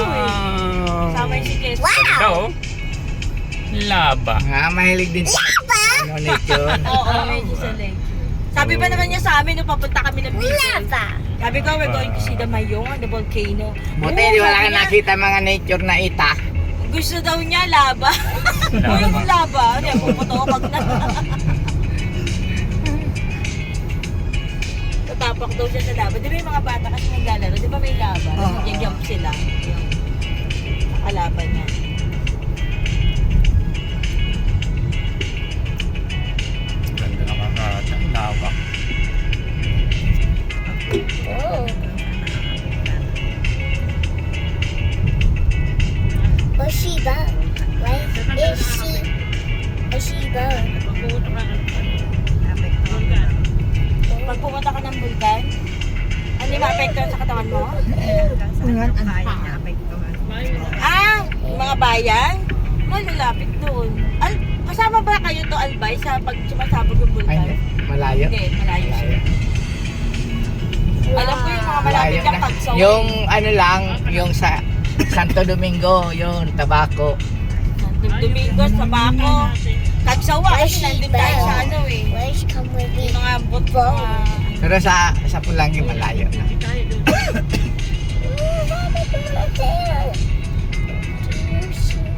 dito eh. Sama yung si Jess. Ikaw, laba. Mahilig din sa ano, nature. Oo, medyo sa lake. Sabi pa naman niya sa amin nung papunta kami ng Bicol. Sabi ko, we're going to see the Mayong, the volcano. Buti di wala kang nakita mga nature na ita. Gusto daw niya laba. O yung laba, hindi ako puputok na. Tatapak daw siya sa laba. Di ba yung mga bata kasi naglalaro? Di ba may laba? Oo. Nag-jump sila. Yung kalaban niya. Ganda ng kakata. Laba. Oh. Where's she going? Where is she? Where's she going? Pag pumunta ka ng bulkan, ano yung ma-apektuhan sa katawan mo? Yung mga bayan? Malalapit doon. Kasama ba kayo to Albay sa pag sumasabog yung bulkan? Ay, malayo. Hindi, malayo siya. Alam ko yung mga malapit Malayo kang na. Pagsaw. Yung ano lang, yung sa Santo Domingo, yun, Tabaco. Domingo, Sabaco, Tagsawa, kasi nandun tayo sa ano eh. Where's come with me? Yung mga butbo. Pero sa Pulangi malayo na.